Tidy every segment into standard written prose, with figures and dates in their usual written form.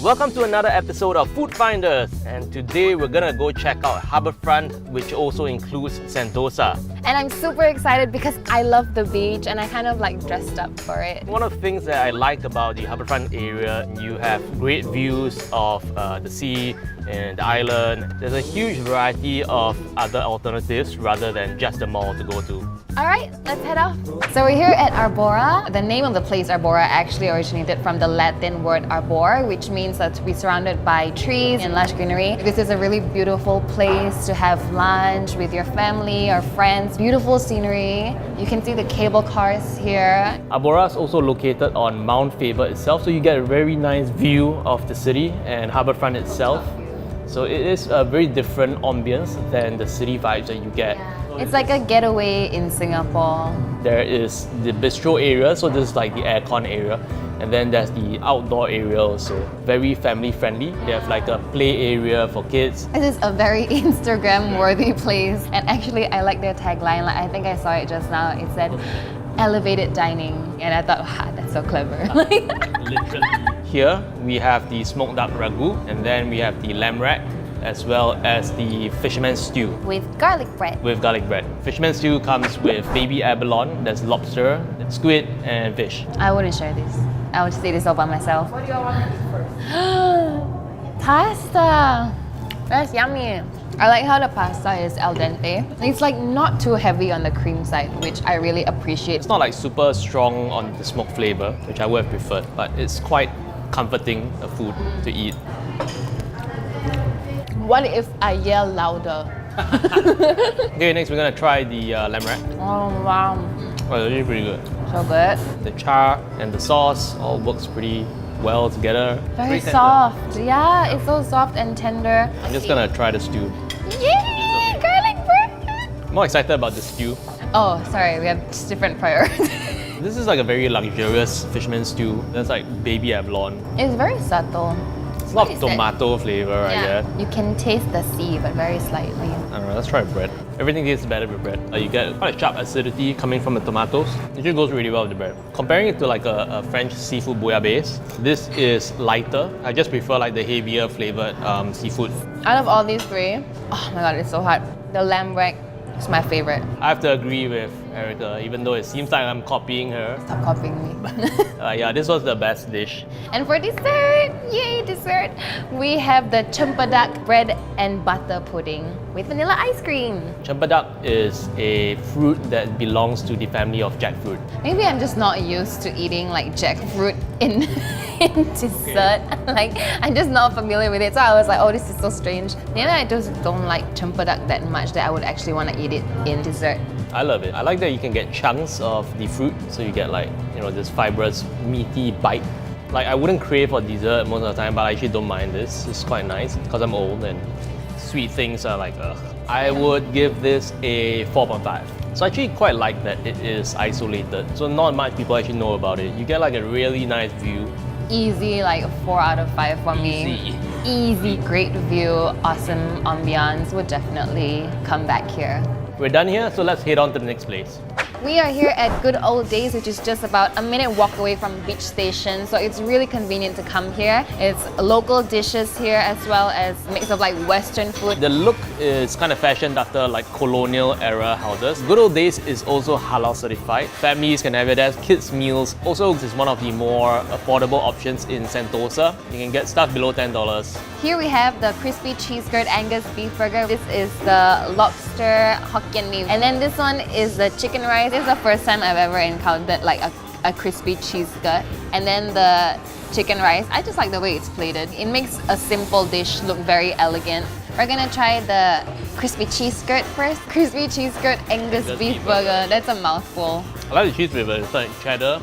Welcome to another episode of Food Finders, and today we're gonna go check out HarbourFront, which also includes Sentosa. And I'm super excited because I love the beach and I kind of like dressed up for it. One of the things that I like about the HarbourFront area, you have great views of the sea and the island. There's a huge variety of other alternatives rather than just the mall to go to. Alright, let's head off. So we're here at Arbora. The name of the place Arbora actually originated from the Latin word arbor, which means that to be surrounded by trees and lush greenery. This is a really beautiful place to have lunch with your family or friends. Beautiful scenery. You can see the cable cars here. Arbora is also located on Mount Faber itself, so you get a very nice view of the city and HarbourFront itself. So it is a very different ambience than the city vibes that you get. It's like a getaway in Singapore. There is the bistro area, so this is like the aircon area. And then there's the outdoor area also. Very family friendly. They have like a play area for kids. This is a very Instagram worthy place. And actually I like their tagline. Like, I think I saw it just now. It said, elevated dining. And I thought, wow, that's so clever. Literally. Here we have the smoked duck ragu, and then we have the lamb rack, as well as the fisherman's stew. With garlic bread. With garlic bread. Fisherman's stew comes with baby abalone, there's lobster, squid, and fish. I wouldn't share this. I would just eat this all by myself. What do y'all want to eat first? Pasta! That's yummy. I like how the pasta is al dente. It's like not too heavy on the cream side, which I really appreciate. It's not like super strong on the smoke flavor, which I would have preferred, but it's quite comforting a food to eat. What if I yell louder? Okay, next we're gonna try the lamb rack. Oh wow. Oh, it's really pretty good. So good. The char and the sauce all works pretty well together. Very tender. soft. Yeah, it's so soft and tender. I'm just gonna try the stew. Yay! Garlic bread! I'm more excited about the stew. Oh, sorry, we have just different priorities. This is like a very luxurious fisherman's stew. There's like baby abalone. It's very subtle. It's a lot What of is it? tomato flavor, I guess. You can taste the sea, but very slightly. I don't know, let's try bread. Everything tastes better with bread. You get quite a sharp acidity coming from the tomatoes. It just goes really well with the bread. Comparing it to like a French seafood bouillabaisse, this is lighter. I just prefer like the heavier flavored seafood. Out of all these three, oh my god, it's so hot. The lamb rack is my favorite. I have to agree with Erica, even though it seems like I'm copying her. Stop copying me. Yeah, this was the best dish. And for dessert, yay dessert, we have the cempedak bread and butter pudding with vanilla ice cream. Cempedak is a fruit that belongs to the family of jackfruit. Maybe I'm just not used to eating like jackfruit in, in dessert. Like, I'm just not familiar with it. So I was like, oh, this is so strange. Maybe I just don't like cempedak that much that I would actually want to eat it in dessert. I love it. I like that you can get chunks of the fruit, so you get like, you know, this fibrous, meaty bite. Like, I wouldn't crave for dessert most of the time, but I actually don't mind this. It's quite nice because I'm old and sweet things are like, ugh. I would give this a 4.5. So I actually quite like that it is isolated. So not much people actually know about it. You get like a really nice view. Easy, like a 4 out of 5 for me. Easy, great view, awesome ambiance. Would definitely come back here. We're done here, so let's head on to the next place. We are here at Good Old Days, which is just about a minute walk away from beach station. So it's really convenient to come here. It's local dishes here as well as a mix of like Western food. The look is kind of fashioned after like colonial era houses. Good Old Days is also halal certified. Families can have it as kids meals. Also, this is one of the more affordable options in Sentosa. You can get stuff below $10. Here we have the crispy cheese curd Angus beef burger. This is the lobster Hokkien mee. And then this one is the chicken rice. This is the first time I've ever encountered like a crispy cheese curd. And then the chicken rice. I just like the way it's plated. It makes a simple dish look very elegant. We're gonna try the crispy cheese curd first. Crispy cheese curd Angus beef burger. That's a mouthful. I like the cheese flavor. It's like cheddar.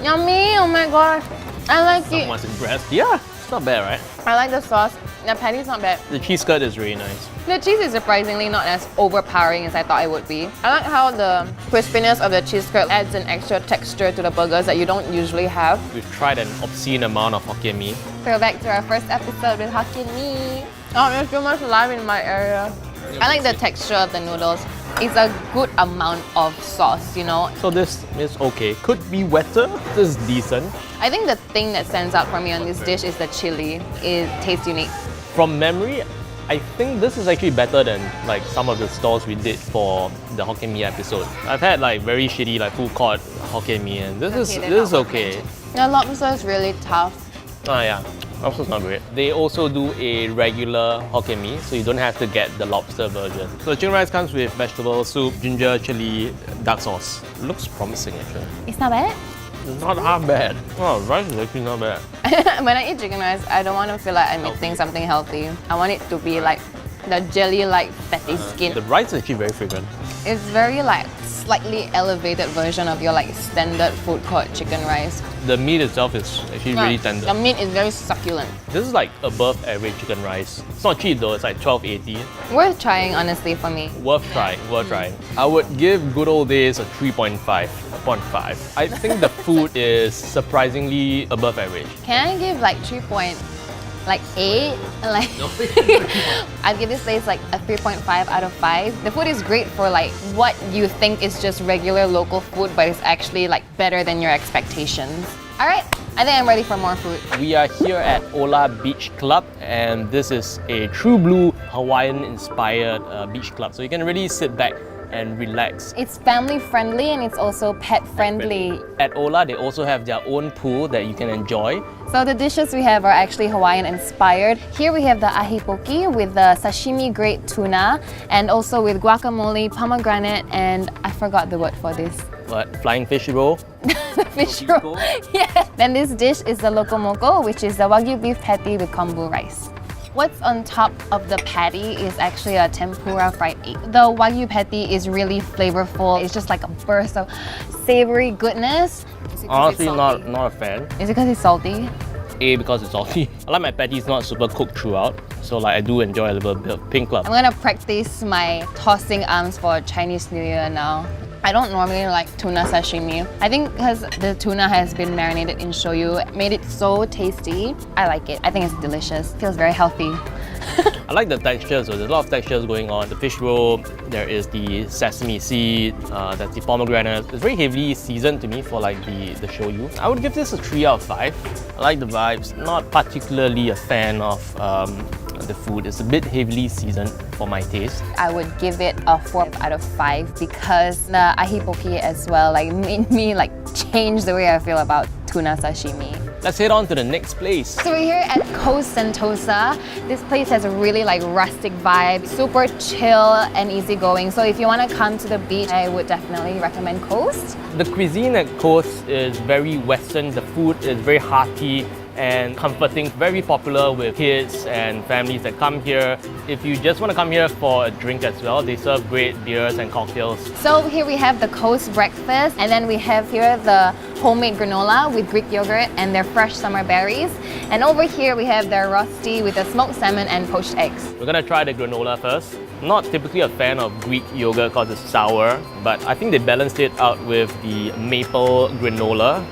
Yummy! Oh my gosh. I like it. Someone's impressed. Yeah, it's not bad, right? I like the sauce. The patty's not bad. The cheese curd is really nice. The cheese is surprisingly not as overpowering as I thought it would be. I like how the crispiness of the cheese curd adds an extra texture to the burgers that you don't usually have. We've tried an obscene amount of Hokkien mee. So back to our first episode with Hokkien mee. Oh, there's so much lime in my area. I like the texture of the noodles. It's a good amount of sauce, you know. So this is okay. Could be wetter. This is decent. I think the thing that stands out for me on this dish is the chili. It tastes unique. From memory, I think this is actually better than like some of the stalls we did for the Hokkien Mee episode. I've had like very shitty like food court Hokkien Mee, and this is okay. The lobster is really tough. Ah yeah, lobster's not great. They also do a regular Hokkien Mee, so you don't have to get the lobster version. So the chicken rice comes with vegetable soup, ginger, chili, dark sauce. Looks promising actually. It's not bad. It's not half bad. Oh, rice is actually not bad. When I eat chicken rice, I don't want to feel like I'm eating something healthy. I want it to be like the jelly-like fatty skin. The rice is actually very fragrant. It's very like slightly elevated version of your like standard food court chicken rice. The meat itself is actually really tender. The meat is very succulent. This is like above average chicken rice. It's not cheap though, it's like $12.80. Worth trying, honestly, for me. Worth trying, worth trying. I would give Good Old Days a 3.5 upon 5. I think the food is surprisingly above average. Can I give like 3.8? Like I'd give this place like a 3.5 out of 5. The food is great for like what you think is just regular local food, but it's actually like better than your expectations. All right, I think I'm ready for more food. We are here at Ola Beach Club, and this is a true blue Hawaiian inspired beach club. So you can really sit back and relax. It's family friendly and it's also pet friendly. At Ola, they also have their own pool that you can enjoy. So the dishes we have are actually Hawaiian inspired. Here we have the ahi poke with the sashimi grade tuna, and also with guacamole, pomegranate, and I forgot the word for this. What? Flying fish roll? The fish roll. Yeah. Then this dish is the lokomoko, which is the wagyu beef patty with kombu rice. What's on top of the patty is actually a tempura fried egg. The wagyu patty is really flavorful. It's just like a burst of savory goodness. Honestly, not a fan. Is it because it's salty? A, because it's salty. I like my patties not super cooked throughout, so like I do enjoy a little bit of pink club. I'm gonna practice my tossing arms for Chinese New Year now. I don't normally like tuna sashimi. I think because the tuna has been marinated in shoyu, it made it so tasty. I like it. I think it's delicious. Feels very healthy. I like the texture, so there's a lot of textures going on. The fish roll, there is the sesame seed, that's the pomegranate. It's very heavily seasoned to me for like the shoyu. I would give this a 3 out of 5. I like the vibes, not particularly a fan of the food. It's a bit heavily seasoned for my taste. I would give it a 4 out of 5 because the ahi poke as well like made me like change the way I feel about tuna sashimi. Let's head on to the next place. So we're here at Coast Sentosa. This place has a really like rustic vibe, super chill and easygoing. So if you want to come to the beach, I would definitely recommend Coast. The cuisine at Coast is very Western. The food is very hearty and comforting, very popular with kids and families that come here. If you just want to come here for a drink as well, they serve great beers and cocktails. So here we have the Coast breakfast, and then we have here the homemade granola with Greek yogurt and their fresh summer berries. And over here we have their rosti with the smoked salmon and poached eggs. We're gonna try the granola first. Not typically a fan of Greek yogurt because it's sour, but I think they balanced it out with the maple granola.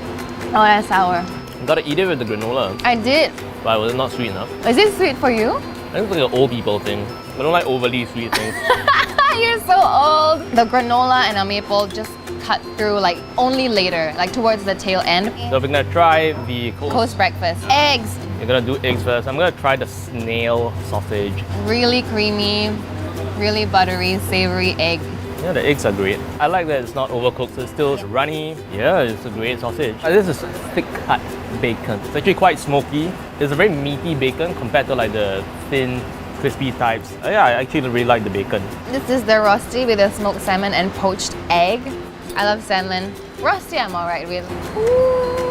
Oh, that's sour. You gotta eat it with the granola. I did. But it was not sweet enough. Is it sweet for you? I think it's like an old people thing. I don't like overly sweet things. You're so old. The granola and a maple just cut through like only later, like towards the tail end. So we're gonna try the Coast breakfast. Eggs. You're gonna do eggs first. I'm gonna try the snail sausage. Really creamy, really buttery, savory egg. Yeah, the eggs are great. I like that it's not overcooked, so it's still runny. Yeah, it's a great sausage. This is thick cut bacon. It's actually quite smoky. It's a very meaty bacon compared to like the thin, crispy types. Yeah, I actually really like the bacon. This is the rosti with the smoked salmon and poached egg. I love salmon. Rosti I'm alright with. Ooh.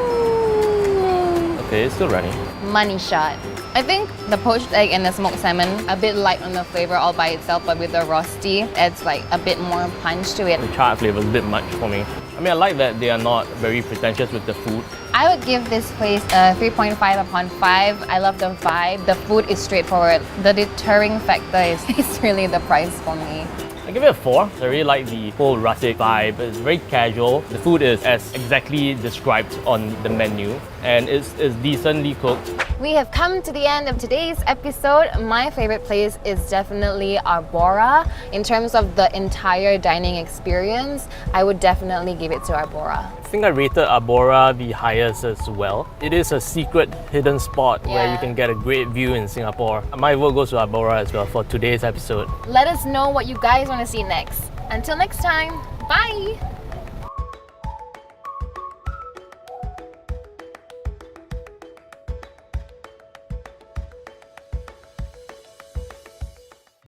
Okay, it's still runny. Money shot. I think the poached egg and the smoked salmon a bit light on the flavor all by itself, but with the rosti, it's like a bit more punch to it. The charred flavor is a bit much for me. I mean, I like that they are not very pretentious with the food. I would give this place a 3.5 upon 5. I love the vibe. The food is straightforward. The deterring factor is really the price for me. I give it a 4. I really like the whole rustic vibe. It's very casual. The food is as exactly described on the menu, and it's decently cooked. We have come to the end of today's episode. My favorite place is definitely Arbora. In terms of the entire dining experience, I would definitely give it to Arbora. think I rated Arbora the highest as well. It is a secret hidden spot where you Yeah. can get a great view in Singapore. My vote goes to Arbora as well for today's episode. Let us know what you guys want to see next. Until next time, bye!